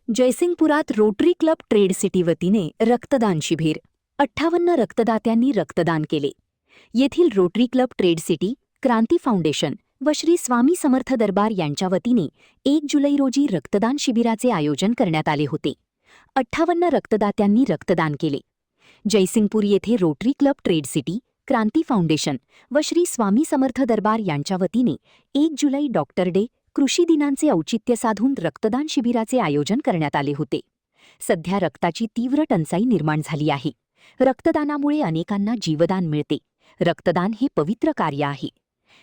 जयसिंगपुरात rotary club trade city वतीने रक्तदान शिबिर 58 रक्तदात्यांनी रक्तदान केले। येथील रोटरी क्लब ट्रेड सिटी, क्रांती फाउंडेशन व श्री स्वामी समर्थ दरबार यांच्या वतीने 1 जुलै रोजी रक्तदान शिबिराचे आयोजन करण्यात आले होते। 58 रक्तदात्यांनी रक्तदान केले। जयसिंगपूर येथे रोटरी क्लब ट्रेड सिटी, क्रांती फाउंडेशन व श्री स्वामी समर्थ दरबार यांच्या वतीने 1 जुलै डॉक्टर डे कृषी दिनांचे औचित्य साधून रक्तदान शिबिराचे आयोजन करण्यात आले होते। सध्या रक्ताची तीव्र टंचाई निर्माण झाली आहे। रक्तदानामुळे अनेकांना जीवदान मिळते। रक्तदान हे पवित्र कार्य आहे।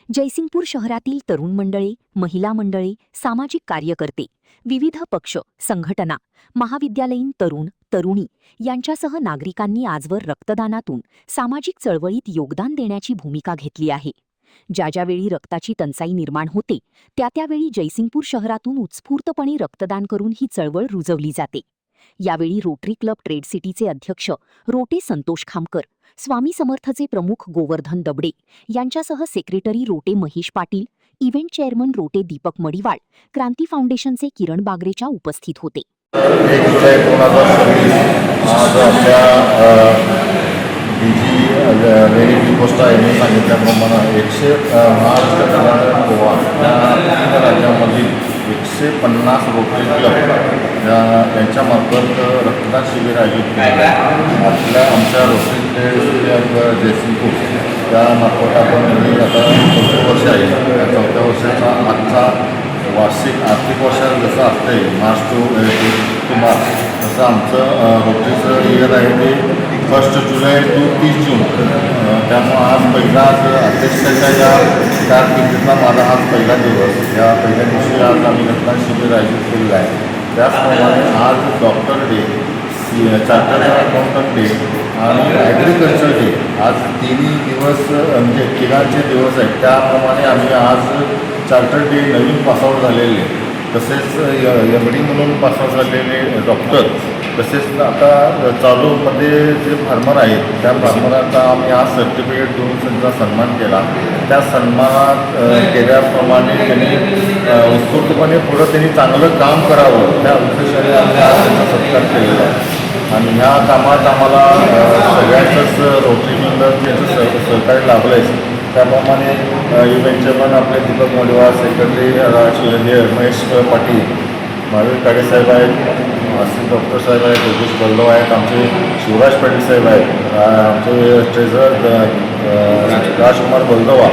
जयसिंगपूर शहरातील तरुण मंडळे, महिला मंडळे, सामाजिक कार्यकर्ते, विविध पक्ष, संघटना, महाविद्यालयीन तरुण, तरुणी यांच्यासह नागरिकांनी आजवर रक्तदानातून सामाजिक चळवळीत योगदान देण्याची भूमिका घेतली आहे। ज्यावेळी रक्ताची टंचाई निर्माण होते त्यावेळी जयसिंगपूर शहरातून उत्स्फूर्तपणे रक्तदान करून ही चळवळ रुजवली जाते। यावेळी रोटरी क्लब ट्रेड सिटीचे अध्यक्ष रोटे संतोष खामकर, स्वामी समर्थचे प्रमुख गोवर्धन दबडे यांच्यासह सेक्रेटरी रोटे महेश पाटील, इव्हेंट चेअरमन रोटे दीपक मडिवाळ, क्रांती फाउंडेशनचे किरण बागरेच्या उपस्थित होते। 1 जुलै 2026 आज आपल्या डीजी पोस्टा यांनी सांगितल्याप्रमाणे 100 महाराष्ट्र, कर्नाटक, गोवा या 3 राज्यांमधील 150 रोटरी क्लब यांच्यामार्फत रक्तदान शिबिर आयोजित केले आहे। आमच्या रोटरी क्लब जयसिंगपूर त्यामार्फत आपण आता 4 वर्ष आहे। या 4थ्या वर्षाचा आजचा वार्षिक आर्थिक वर्ष जसं असते मार्च टू मार्च, तसं आमचं रोटरीचं इयर आहे ते 1 जुलै to 30 जून। त्यामुळं आज पहिला अध्यक्षाच्या या कारकिर्दीतला माझा आज पहिला दिवस। या पहिल्या दिवशी आज आम्ही रक्तदान शिबिर आयोजित केलेलं आहे। त्याचप्रमाणे आज doctor day, chartered accountant day आणि ॲग्रिकल्चर डे आज तिन्ही दिवस म्हणजे तिघांचे दिवस आहेत। त्याप्रमाणे आम्ही आज चार्टर्ड डे नवीन पासआउट झालेले, तसेच MD म्हणून पासआउट झालेले डॉक्टर, तसेच आता चालूमध्ये जे फार्मर आहेत त्या फार्मरांचा आम्ही आज सर्टिफिकेट देऊन त्यांचा सन्मान केला। त्या सन्मानात केल्याप्रमाणे त्यांनी उत्स्फूर्तपणे पुढं त्यांनी चांगलं काम करावं त्या उद्देशाने आम्ही आज त्यांचा सत्कार केलेला आहे। आणि ह्या कामात आम्हाला सगळ्यांचंच रोटरी मंडळाचं सहकार्य लाभलं आहे। त्याप्रमाणे इव्हेंटचे पण आपले दीपक मडिवाळ, सेक्रेटरी महेश पाटील, महावीर काळे साहेब आहेत, असिस्टंट डॉक्टर साहेब आहेत, योगेश बल्लव आहेत, आमचे शिवराज पाटील साहेब आहेत, आमचे ट्रेझरर राजकुमार बलदवा,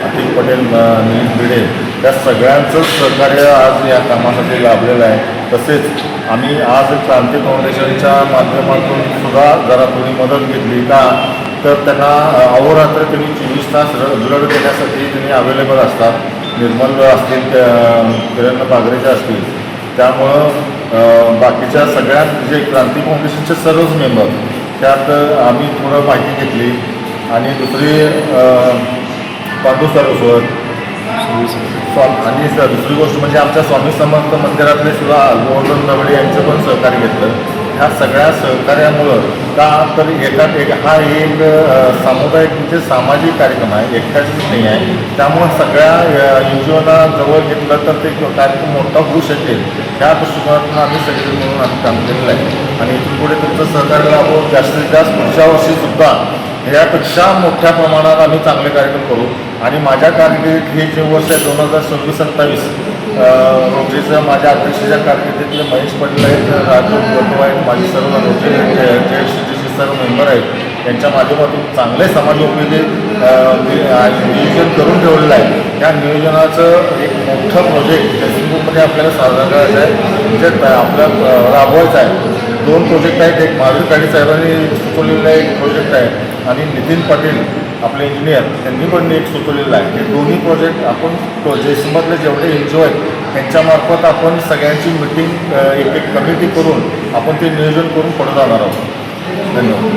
अतिक पटेल, निलीन भिडे, त्या सगळ्यांचंच सहकार्य आज या कामासाठी लाभलेलं आहे। तसेच आम्ही आज क्रांती फाउंडेशनच्या माध्यमातून सुद्धा जरा थोडी मदत घेतली का, तर त्यांना अहोरात्र त्यांनी 24 तास ब्लड देण्यासाठी त्यांनी अवेलेबल असतात। निर्मल असतील, किरण बागरेचे असतील, त्यामुळं बाकीच्या सगळ्या जे क्रांती फाउंडेशनचे सर्वच मेंबर त्यात आम्ही थोडं माहिती घेतली। आणि दुसरी पांडू सरस्वत आणि दुसरी गोष्ट म्हणजे आमच्या स्वामी समर्थ मंदिरातले सुद्धा गोवर्धन दबडे यांचं पण सहकार्य घेतलं। ह्या सगळ्या सहकार्यामुळं का तर हा एक सामुदायिक म्हणजे सामाजिक कार्यक्रम आहे, एकट्याच नाही आहे। त्यामुळं सगळ्या NGOला जवळ घेतलं तर ते कार्यक्रम मोठा होऊ शकेल, ह्या दृष्टिकोनातून आम्ही सगळे म्हणून आम्ही काम केलेलं आहे। आणि इथून पुढे तुमचं सहकार्य लाभून जास्तीत जास्त पुढच्या वर्षीसुद्धा यापेक्षा मोठ्या प्रमाणात आम्ही चांगले कार्यक्रम करू। आणि माझ्या कारकिर्दीत हे जे वर्ष आहे 2026-27 रोटरीचं माझ्या अध्यक्षाच्या कारकिर्दीतले महेश पाटील आहेत, राजू बलदव आहेत, माझे सर्व रोटरी JFCTचे सर्व मेंबर आहेत, यांच्या माध्यमातून चांगले समाजोपयोगी नियोजन करून ठेवलेलं आहे। या नियोजनाचं एक मोठं प्रोजेक्ट जयसिंगपूरमध्ये आपल्याला साजरा करायचं आहे, म्हणजे आपल्याला राबवायचं आहे। 2 प्रोजेक्ट आहेत, एक महावीर काळे साहेबांनी सुचवलेला एक प्रोजेक्ट आहे आणि नितीन पाटील आपले इंजिनियर त्यांनी पण एक सुचवलेलं आहे। हे दोन्ही प्रोजेक्ट आपण जयसिंगमधले जेवढे NGO आहेत त्यांच्यामार्फत आपण सगळ्यांची मिटिंग एक कमिटी करून आपण ते नियोजन करून पुढे जाणार आहोत। धन्यवाद।